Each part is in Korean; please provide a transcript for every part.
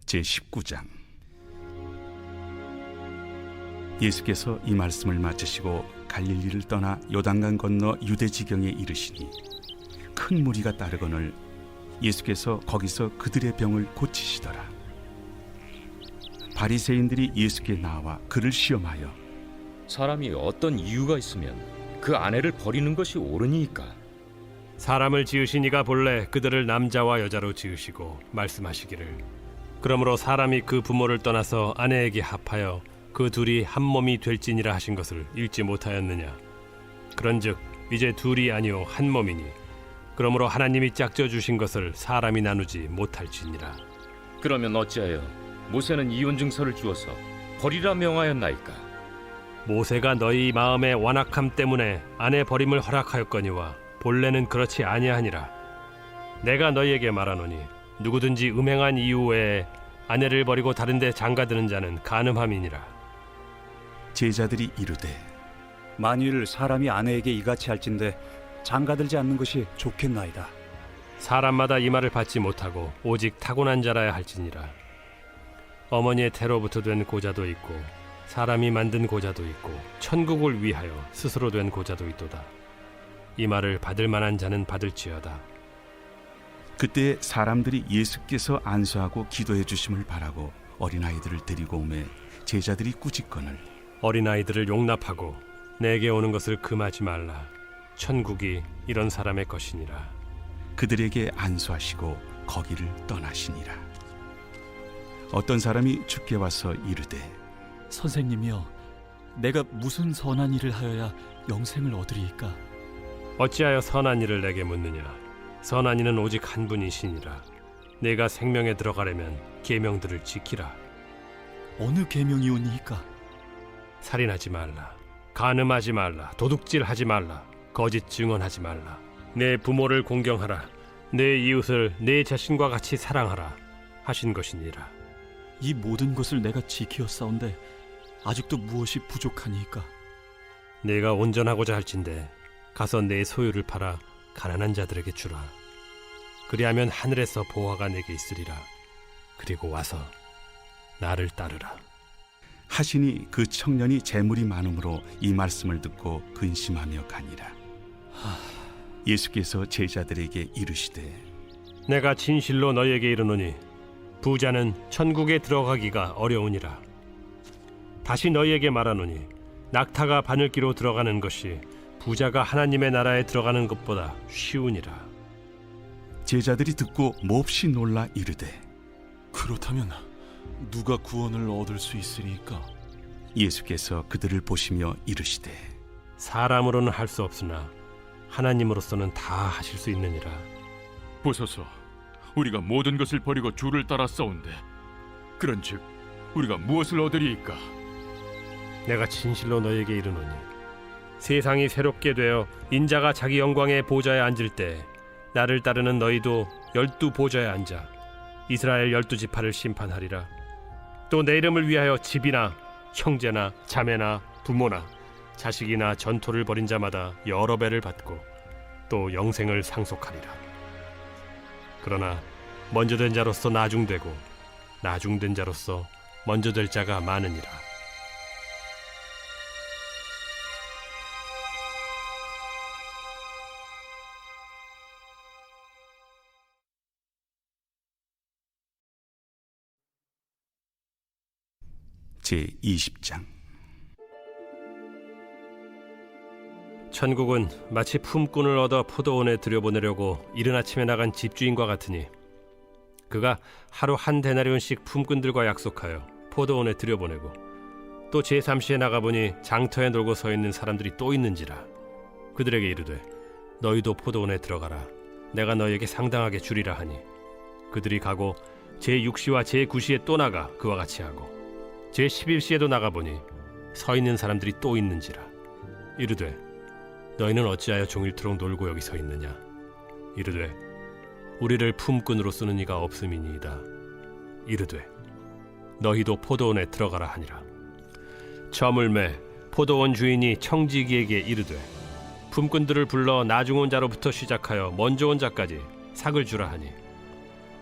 제19장. 예수께서 이 말씀을 마치시고 갈릴리를 떠나 요단강 건너 유대 지경에 이르시니 큰 무리가 따르거늘 예수께서 거기서 그들의 병을 고치시더라. 바리새인들이 예수께 나와 그를 시험하여 사람이 어떤 이유가 있으면 그 아내를 버리는 것이 옳으니까? 사람을 지으신 이가 본래 그들을 남자와 여자로 지으시고 말씀하시기를 그러므로 사람이 그 부모를 떠나서 아내에게 합하여 그 둘이 한 몸이 될지니라 하신 것을 읽지 못하였느냐. 그런즉 이제 둘이 아니요 한 몸이니 그러므로 하나님이 짝져 주신 것을 사람이 나누지 못할지니라. 그러면 어찌하여 모세는 이혼 증서를 주어서 버리라 명하였나이까? 모세가 너희 마음의 완악함 때문에 아내 버림을 허락하였거니와 본래는 그렇지 아니하니라. 내가 너희에게 말하노니 누구든지 음행한 이유 외에 아내를 버리고 다른 데 장가드는 자는 간음함이니라. 제자들이 이르되 만일 사람이 아내에게 이같이 할진대 장가들지 않는 것이 좋겠나이다. 사람마다 이 말을 받지 못하고 오직 타고난 자라야 할지니라. 어머니의 태로부터 된 고자도 있고 사람이 만든 고자도 있고 천국을 위하여 스스로 된 고자도 있도다. 이 말을 받을 만한 자는 받을지어다. 그때 사람들이 예수께서 안수하고 기도해 주심을 바라고 어린아이들을 데리고 오매 제자들이 꾸짖거늘 어린아이들을 용납하고 내게 오는 것을 금하지 말라. 천국이 이런 사람의 것이니라. 그들에게 안수하시고 거기를 떠나시니라. 어떤 사람이 주께 와서 이르되 선생님이여, 내가 무슨 선한 일을 하여야 영생을 얻으리이까? 어찌하여 선한 일을 내게 묻느냐. 선한 이는 오직 한 분이시니라. 내가 생명에 들어가려면 계명들을 지키라. 어느 계명이오니이까? 살인하지 말라, 간음하지 말라, 도둑질하지 말라, 거짓 증언하지 말라, 내 부모를 공경하라, 내 이웃을 내 자신과 같이 사랑하라 하신 것이니라. 이 모든 것을 내가 지키었사온데 아직도 무엇이 부족하니이까? 내가 온전하고자 할진대 가서 내 소유를 팔아 가난한 자들에게 주라. 그리하면 하늘에서 보화가 내게 있으리라. 그리고 와서 나를 따르라. 하시니 그 청년이 재물이 많음으로 이 말씀을 듣고 근심하며 가니라. 예수께서 제자들에게 이르시되 내가 진실로 너희에게 이르노니 부자는 천국에 들어가기가 어려우니라. 다시 너희에게 말하노니 낙타가 바늘기로 들어가는 것이 부자가 하나님의 나라에 들어가는 것보다 쉬우니라. 제자들이 듣고 몹시 놀라 이르되 그렇다면 누가 구원을 얻을 수 있으리까? 예수께서 그들을 보시며 이르시되 사람으로는 할 수 없으나 하나님으로서는 다 하실 수 있느니라. 보소서, 우리가 모든 것을 버리고 주를 따라 싸운데 그런즉 우리가 무엇을 얻으리이까? 내가 진실로 너희에게 이르노니 세상이 새롭게 되어 인자가 자기 영광의 보좌에 앉을 때 나를 따르는 너희도 12 보좌에 앉아 이스라엘 12지파를 심판하리라. 또 내 이름을 위하여 집이나 형제나 자매나 부모나 자식이나 전토를 벌인 자마다 여러 배를 받고 또 영생을 상속하리라. 그러나 먼저 된 자로서 나중되고 나중된 자로서 먼저 될 자가 많으니라. 제20장. 천국은 마치 품꾼을 얻어 포도원에 들여보내려고 이른 아침에 나간 집주인과 같으니 그가 하루 한 데나리온씩 품꾼들과 약속하여 포도원에 들여보내고 또 제3시에 나가보니 장터에 놀고 서 있는 사람들이 또 있는지라. 그들에게 이르되 너희도 포도원에 들어가라. 내가 너희에게 상당하게 주리라 하니 그들이 가고 제6시와 제9시에 또 나가 그와 같이 하고 제11시에도 나가보니 서 있는 사람들이 또 있는지라. 이르되 너희는 어찌하여 종일토록 놀고 여기 서 있느냐. 이르되 우리를 품꾼으로 쓰는 이가 없음이니이다. 이르되 너희도 포도원에 들어가라 하니라. 저물매 포도원 주인이 청지기에게 이르되 품꾼들을 불러 나중 온 자로부터 시작하여 먼저 온 자까지 삭을 주라 하니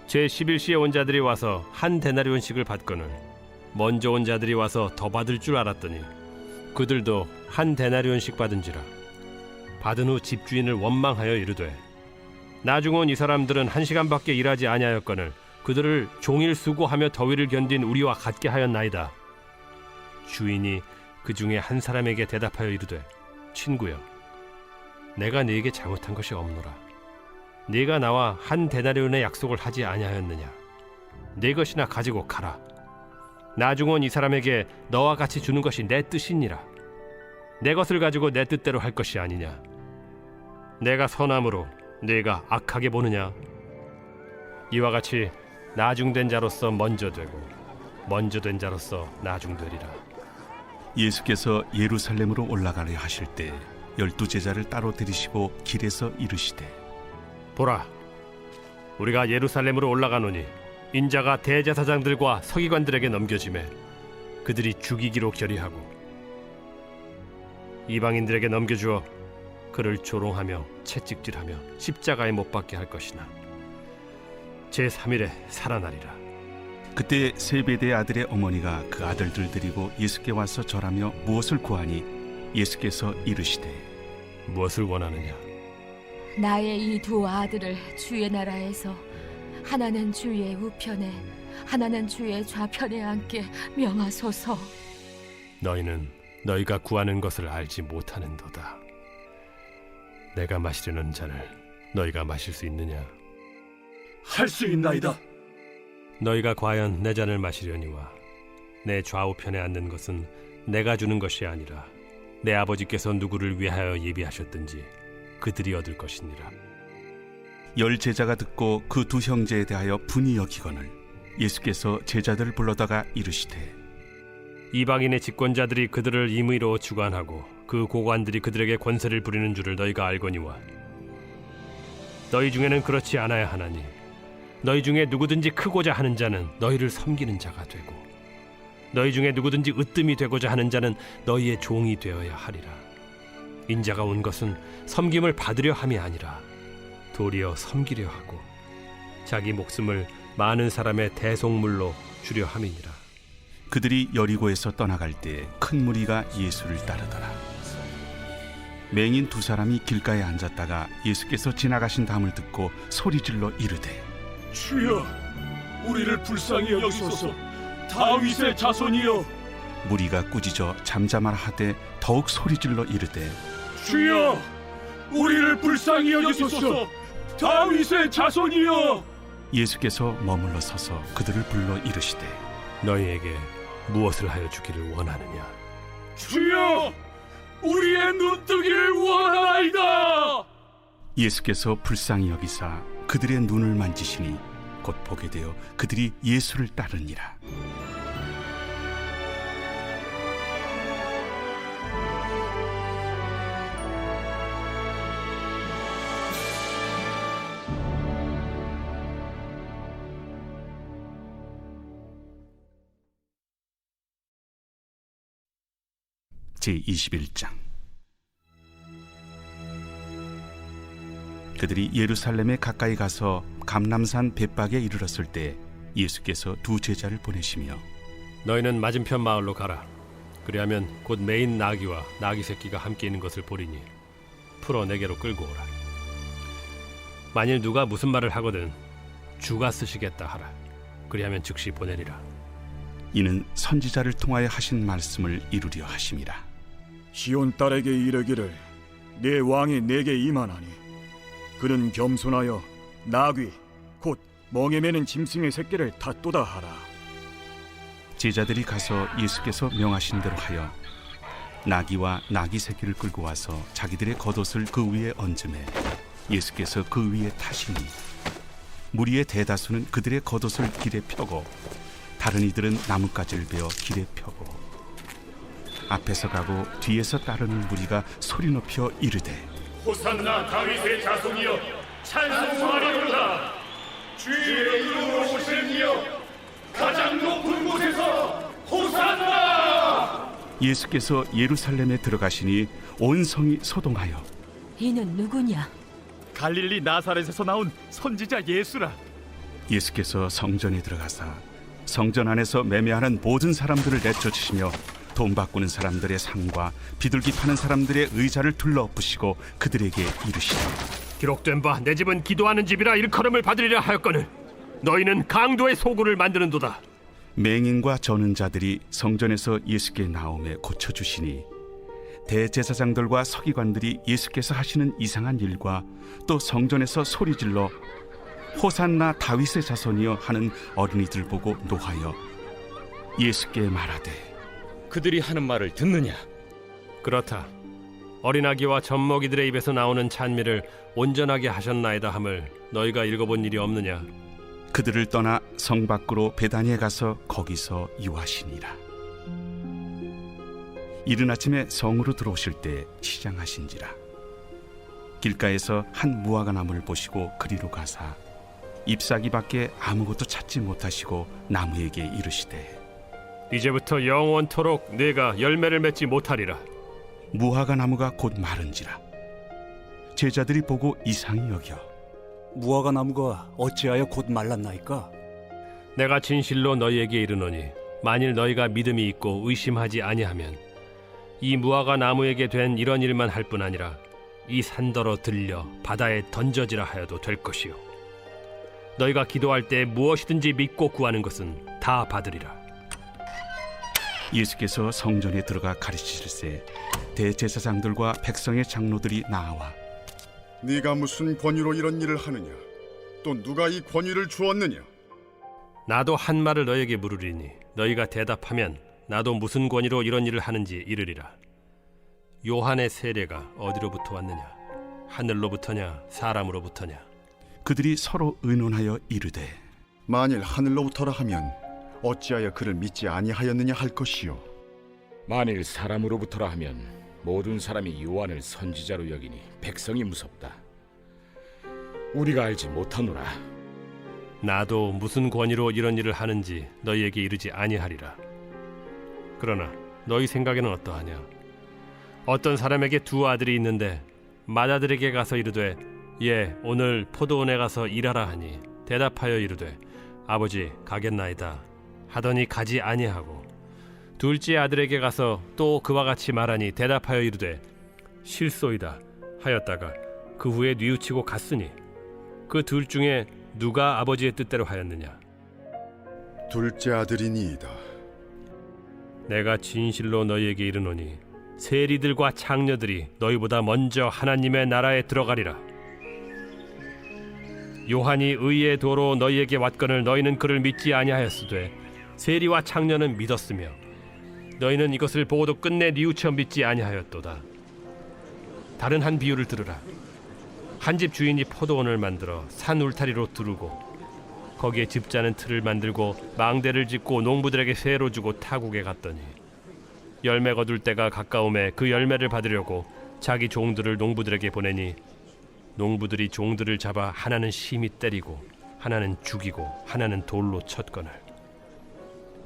제11시에 온 자들이 와서 한 데나리온씩을 받거늘 먼저 온 자들이 와서 더 받을 줄 알았더니 그들도 한 데나리온씩 받은지라. 받은 후 집주인을 원망하여 이르되 나중 온 이 사람들은 1시간밖에 일하지 아니하였거늘 그들을 종일 수고하며 더위를 견딘 우리와 같게 하였나이다. 주인이 그 중에 한 사람에게 대답하여 이르되 친구여, 내가 네게 잘못한 것이 없노라. 네가 나와 한 데나리온의 약속을 하지 아니하였느냐? 네 것이나 가지고 가라. 나중 온 이 사람에게 너와 같이 주는 것이 내 뜻이니라. 내 것을 가지고 내 뜻대로 할 것이 아니냐? 내가 선함으로 네가 악하게 보느냐? 이와 같이 나중된 자로서 먼저 되고 먼저 된 자로서 나중되리라. 예수께서 예루살렘으로 올라가려 하실 때 12제자를 따로 들이시고 길에서 이르시되 보라, 우리가 예루살렘으로 올라가노니 인자가 대제사장들과 서기관들에게 넘겨지매 그들이 죽이기로 결의하고 이방인들에게 넘겨주어 그를 조롱하며 채찍질하며 십자가에 못 박게 할 것이나 제3일에 살아나리라. 그때 세베대의 아들의 어머니가 그 아들들 데리고 예수께 와서 절하며 무엇을 구하니 예수께서 이르시되 무엇을 원하느냐? 나의 이 두 아들을 주의 나라에서 하나는 주의 우편에 하나는 주의 좌편에 앉게 명하소서. 너희는 너희가 구하는 것을 알지 못하는도다. 내가 마시려는 잔을 너희가 마실 수 있느냐? 할 수 있나이다. 너희가 과연 내 잔을 마시려니와 내 좌우편에 앉는 것은 내가 주는 것이 아니라 내 아버지께서 누구를 위하여 예비하셨든지 그들이 얻을 것이니라. 10제자가 듣고 그 두 형제에 대하여 분이 여기거늘 예수께서 제자들을 불러다가 이르시되 이방인의 집권자들이 그들을 임의로 주관하고 그 고관들이 그들에게 권세를 부리는 줄을 너희가 알거니와 너희 중에는 그렇지 않아야 하나니 너희 중에 누구든지 크고자 하는 자는 너희를 섬기는 자가 되고 너희 중에 누구든지 으뜸이 되고자 하는 자는 너희의 종이 되어야 하리라. 인자가 온 것은 섬김을 받으려 함이 아니라 도리어 섬기려 하고 자기 목숨을 많은 사람의 대속물로 주려 함이니라. 그들이 여리고에서 떠나갈 때 큰 무리가 예수를 따르더라. 맹인 두 사람이 길가에 앉았다가 예수께서 지나가신 담을 듣고 소리질러 이르되 주여, 우리를 불쌍히 여기소서. 다윗의 자손이여. 무리가 꾸짖어 잠잠하라 하되 더욱 소리질러 이르되 주여, 우리를 불쌍히 여기소서. 다윗의 자손이여. 예수께서 머물러 서서 그들을 불러 이르시되 너희에게 무엇을 하여 주기를 원하느냐? 주여, 우리의 눈뜨기를 원하나이다. 예수께서 불쌍히 여기사 그들의 눈을 만지시니 곧 보게 되어 그들이 예수를 따르니라. 제21장. 그들이 예루살렘에 가까이 가서 감람산 벳박에 이르렀을 때 예수께서 두 제자를 보내시며 너희는 맞은편 마을로 가라. 그리하면 곧 매인 나귀와 나귀 새끼가 함께 있는 것을 보리니 풀어 내게로 끌고 오라. 만일 누가 무슨 말을 하거든 주가 쓰시겠다 하라. 그리하면 즉시 보내리라. 이는 선지자를 통하여 하신 말씀을 이루려 하심이라. 시온 딸에게 이르기를 내 왕이 내게 임하나니 그는 겸손하여 나귀 곧 멍에 매는 짐승의 새끼를 닫도다 하라. 제자들이 가서 예수께서 명하신 대로 하여 나귀와 나귀 새끼를 끌고 와서 자기들의 겉옷을 그 위에 얹음에 예수께서 그 위에 타시니 무리의 대다수는 그들의 겉옷을 길에 펴고 다른 이들은 나뭇가지를 베어 길에 펴고 앞에서 가고 뒤에서 따르는 무리가 소리 높여 이르되 호산나 다윗의 자손이여, 찬송하리로다. 주의 이름으로 오시는 이여, 가장 높은 곳에서 호산나. 예수께서 예루살렘에 들어가시니 온 성이 소동하여 이는 누구냐? 갈릴리 나사렛에서 나온 선지자 예수라. 예수께서 성전에 들어가사 성전 안에서 매매하는 모든 사람들을 내쫓으시며 돈 바꾸는 사람들의 상과 비둘기 파는 사람들의 의자를 둘러엎으시고 그들에게 이르시되 기록된 바 내 집은 기도하는 집이라 일컬음을 받으리라 하였거늘 너희는 강도의 소굴을 만드는도다. 맹인과 저는 자들이 성전에서 예수께 나오매 고쳐주시니 대제사장들과 서기관들이 예수께서 하시는 이상한 일과 또 성전에서 소리질러 호산나 다윗의 자손이여 하는 어린이들 보고 노하여 예수께 말하되 그들이 하는 말을 듣느냐? 그렇다. 어린아기와 젖먹이들의 입에서 나오는 찬미를 온전하게 하셨나이다 함을 너희가 읽어본 일이 없느냐? 그들을 떠나 성 밖으로 베다니에 가서 거기서 유하시니라. 이른 아침에 성으로 들어오실 때 시장하신지라. 길가에서 한 무화과 나무를 보시고 그리로 가사 잎사귀밖에 아무것도 찾지 못하시고 나무에게 이르시되 이제부터 영원토록 네가 열매를 맺지 못하리라. 무화과 나무가 곧 마른지라. 제자들이 보고 이상히 여겨 무화과 나무가 어찌하여 곧 말랐나이까? 내가 진실로 너희에게 이르노니 만일 너희가 믿음이 있고 의심하지 아니하면 이 무화과 나무에게 된 이런 일만 할 뿐 아니라 이 산더러 들려 바다에 던져지라 하여도 될 것이요 너희가 기도할 때 무엇이든지 믿고 구하는 것은 다 받으리라. 예수께서 성전에 들어가 가르치실세 대제사장들과 백성의 장로들이 나와 네가 무슨 권위로 이런 일을 하느냐? 또 누가 이 권위를 주었느냐? 나도 한 말을 너희에게 물으리니 너희가 대답하면 나도 무슨 권위로 이런 일을 하는지 이르리라. 요한의 세례가 어디로부터 왔느냐? 하늘로부터냐 사람으로부터냐? 그들이 서로 의논하여 이르되 만일 하늘로부터라 하면 어찌하여 그를 믿지 아니하였느냐 할 것이요. 만일 사람으로부터라 하면 모든 사람이 요한을 선지자로 여기니 백성이 무섭다. 우리가 알지 못하노라. 나도 무슨 권위로 이런 일을 하는지 너희에게 이르지 아니하리라. 그러나 너희 생각에는 어떠하냐? 어떤 사람에게 두 아들이 있는데 맏아들에게 가서 이르되 예 오늘 포도원에 가서 일하라 하니 대답하여 이르되 아버지 가겠나이다 하더니 가지 아니하고 둘째 아들에게 가서 또 그와 같이 말하니 대답하여 이르되 실소이다 하였다가 그 후에 뉘우치고 갔으니 그 둘 중에 누가 아버지의 뜻대로 하였느냐? 둘째 아들이니이다. 내가 진실로 너희에게 이르노니 세리들과 창녀들이 너희보다 먼저 하나님의 나라에 들어가리라. 요한이 의의 도로 너희에게 왔거늘 너희는 그를 믿지 아니하였으되 세리와 창녀는 믿었으며 너희는 이것을 보고도 끝내 뉘우쳐 믿지 아니하였도다. 다른 한 비유를 들으라. 한 집 주인이 포도원을 만들어 산 울타리로 두르고 거기에 집자는 틀을 만들고 망대를 짓고 농부들에게 세로 주고 타국에 갔더니 열매 거둘 때가 가까움에 그 열매를 받으려고 자기 종들을 농부들에게 보내니 농부들이 종들을 잡아 하나는 심히 때리고 하나는 죽이고 하나는 돌로 쳤거늘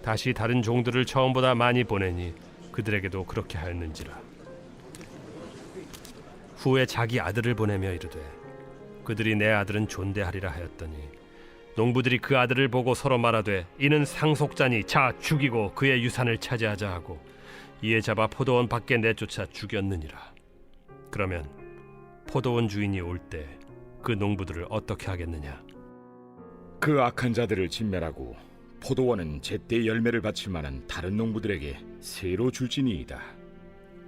다시 다른 종들을 처음보다 많이 보내니 그들에게도 그렇게 하였는지라. 후에 자기 아들을 보내며 이르되 그들이 내 아들은 존대하리라 하였더니 농부들이 그 아들을 보고 서로 말하되 이는 상속자니 자 죽이고 그의 유산을 차지하자 하고 이에 잡아 포도원 밖에 내쫓아 죽였느니라. 그러면 포도원 주인이 올 때 그 농부들을 어떻게 하겠느냐? 그 악한 자들을 진멸하고 포도원은 제때 열매를 바칠 만한 다른 농부들에게 새로 줄지니이다.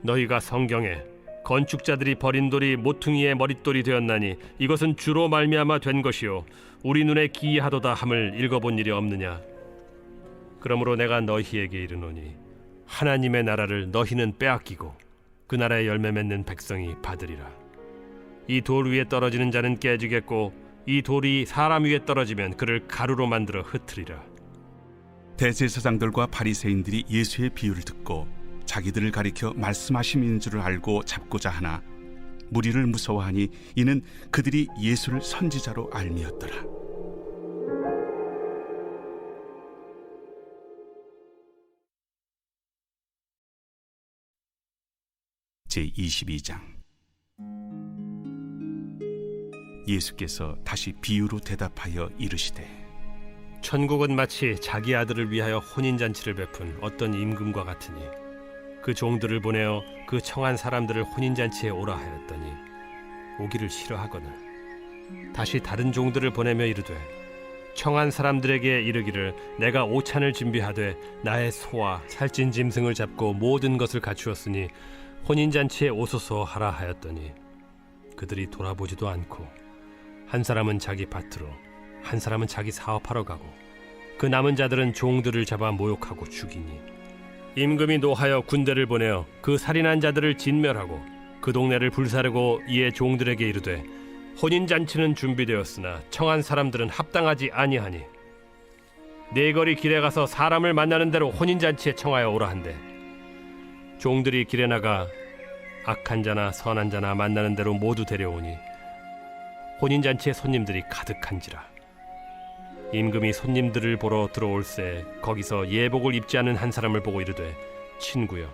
너희가 성경에 건축자들이 버린 돌이 모퉁이의 머릿돌이 되었나니 이것은 주로 말미암아 된 것이요 우리 눈에 기이하도다 함을 읽어본 일이 없느냐? 그러므로 내가 너희에게 이르노니 하나님의 나라를 너희는 빼앗기고 그 나라의 열매 맺는 백성이 받으리라. 이 돌 위에 떨어지는 자는 깨지겠고 이 돌이 사람 위에 떨어지면 그를 가루로 만들어 흩으리라. 대제사장들과 바리새인들이 예수의 비유를 듣고 자기들을 가리켜 말씀하심인 줄을 알고 잡고자 하나 무리를 무서워하니 이는 그들이 예수를 선지자로 알미었더라. 제22장. 예수께서 다시 비유로 대답하여 이르시되 천국은 마치 자기 아들을 위하여 혼인잔치를 베푼 어떤 임금과 같으니 그 종들을 보내어 그 청한 사람들을 혼인잔치에 오라 하였더니 오기를 싫어하거늘 다시 다른 종들을 보내며 이르되 청한 사람들에게 이르기를 내가 오찬을 준비하되 나의 소와 살찐 짐승을 잡고 모든 것을 갖추었으니 혼인잔치에 오소서 하라 하였더니 그들이 돌아보지도 않고 한 사람은 자기 밭으로 한 사람은 자기 사업하러 가고 그 남은 자들은 종들을 잡아 모욕하고 죽이니 임금이 노하여 군대를 보내어 그 살인한 자들을 진멸하고 그 동네를 불사르고 이에 종들에게 이르되 혼인잔치는 준비되었으나 청한 사람들은 합당하지 아니하니 네거리 길에 가서 사람을 만나는 대로 혼인잔치에 청하여 오라 한대 종들이 길에 나가 악한 자나 선한 자나 만나는 대로 모두 데려오니 혼인잔치에 손님들이 가득한지라 임금이 손님들을 보러 들어올새 거기서 예복을 입지 않은 한 사람을 보고 이르되 친구여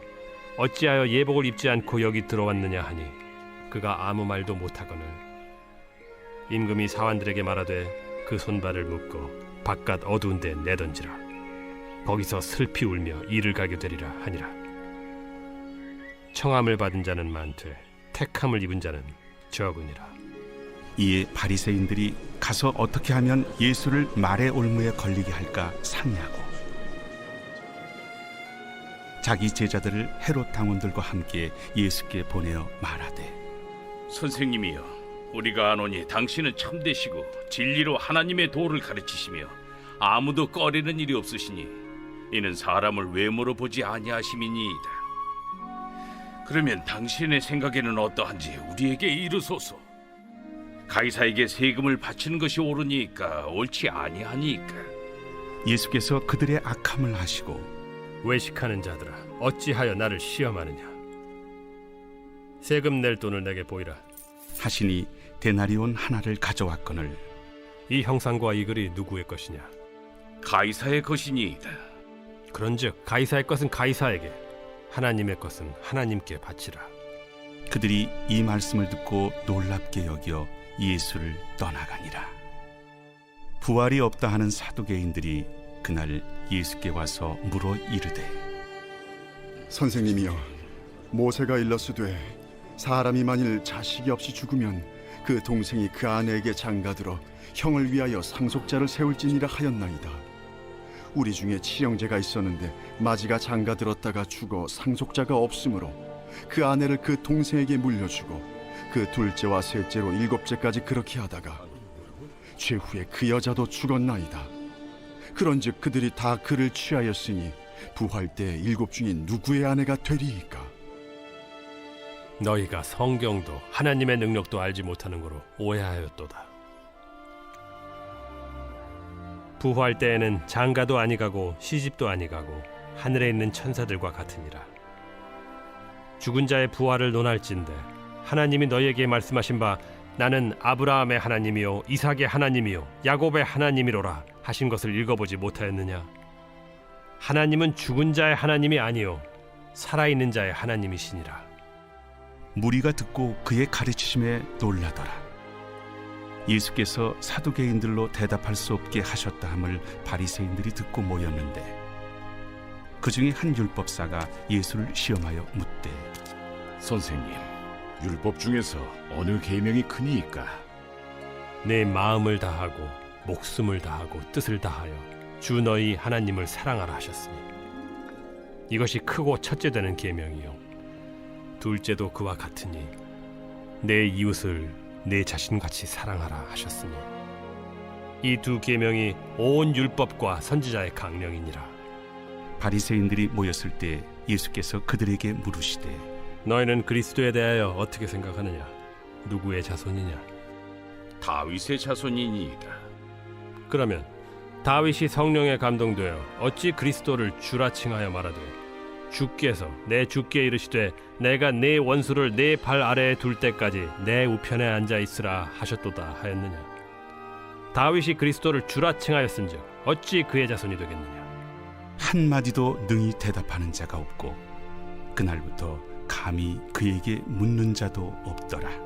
어찌하여 예복을 입지 않고 여기 들어왔느냐 하니 그가 아무 말도 못하거늘 임금이 사환들에게 말하되 그 손발을 묶고 바깥 어두운 데 내던지라 거기서 슬피 울며 이를 가게 되리라 하니라 청함을 받은 자는 많되 택함을 입은 자는 적으니라. 이에 바리새인들이 가서 어떻게 하면 예수를 말의 올무에 걸리게 할까 상의하고 자기 제자들을 헤롯 당원들과 함께 예수께 보내어 말하되 선생님이여 우리가 아노니 당신은 참되시고 진리로 하나님의 도를 가르치시며 아무도 꺼리는 일이 없으시니 이는 사람을 외모로 보지 아니하심이니이다. 그러면 당신의 생각에는 어떠한지 우리에게 이르소서. 가이사에게 세금을 바치는 것이 옳으니까 옳지 아니하니까. 예수께서 그들의 악함을 하시고 외식하는 자들아 어찌하여 나를 시험하느냐 세금 낼 돈을 내게 보이라 하시니 데나리온 하나를 가져왔거늘 이 형상과 이 글이 누구의 것이냐 가이사의 것이니이다. 그런즉 가이사의 것은 가이사에게 하나님의 것은 하나님께 바치라. 그들이 이 말씀을 듣고 놀랍게 여겨 예수를 떠나가니라. 부활이 없다 하는 사두개인들이 그날 예수께 와서 물어 이르되 선생님이여 모세가 일렀으되 사람이 만일 자식이 없이 죽으면 그 동생이 그 아내에게 장가들어 형을 위하여 상속자를 세울지니라 하였나이다. 우리 중에 친형제가 있었는데 마지가 장가들었다가 죽어 상속자가 없으므로 그 아내를 그 동생에게 물려주고 그 둘째와 셋째로 일곱째까지 그렇게 하다가 최후에 그 여자도 죽었나이다. 그런즉 그들이 다 그를 취하였으니 부활 때 일곱 중인 누구의 아내가 되리이까? 너희가 성경도 하나님의 능력도 알지 못하는 거로 오해하였도다. 부활 때에는 장가도 아니가고 시집도 아니가고 하늘에 있는 천사들과 같으니라. 죽은 자의 부활을 논할진대 하나님이 너희에게 말씀하신 바 나는 아브라함의 하나님이요 이삭의 하나님이요 야곱의 하나님이로라 하신 것을 읽어보지 못하였느냐? 하나님은 죽은 자의 하나님이 아니요 살아있는 자의 하나님이시니라. 무리가 듣고 그의 가르치심에 놀라더라. 예수께서 사두개인들로 대답할 수 없게 하셨다 함을 바리새인들이 듣고 모였는데 그 중에 한 율법사가 예수를 시험하여 묻되 선생님, 율법 중에서 어느 계명이 크니이까? 내 마음을 다하고 목숨을 다하고 뜻을 다하여 주 너희 하나님을 사랑하라 하셨으니 이것이 크고 첫째 되는 계명이요 둘째도 그와 같으니 내 이웃을 내 자신같이 사랑하라 하셨으니 이 두 계명이 온 율법과 선지자의 강령이니라. 바리새인들이 모였을 때 예수께서 그들에게 물으시되 너희는 그리스도에 대하여 어떻게 생각하느냐? 누구의 자손이냐? 다윗의 자손이니이다. 그러면 다윗이 성령에 감동되어 어찌 그리스도를 주라 칭하여 말하되 주께서 내 주께 이르시되 내가 네 원수를 네 발 아래에 둘 때까지 내 우편에 앉아 있으라 하셨도다 하였느냐? 다윗이 그리스도를 주라 칭하였은즉 어찌 그의 자손이 되겠느냐? 한마디도 능히 대답하는 자가 없고 그날부터 감히 그에게 묻는 자도 없더라.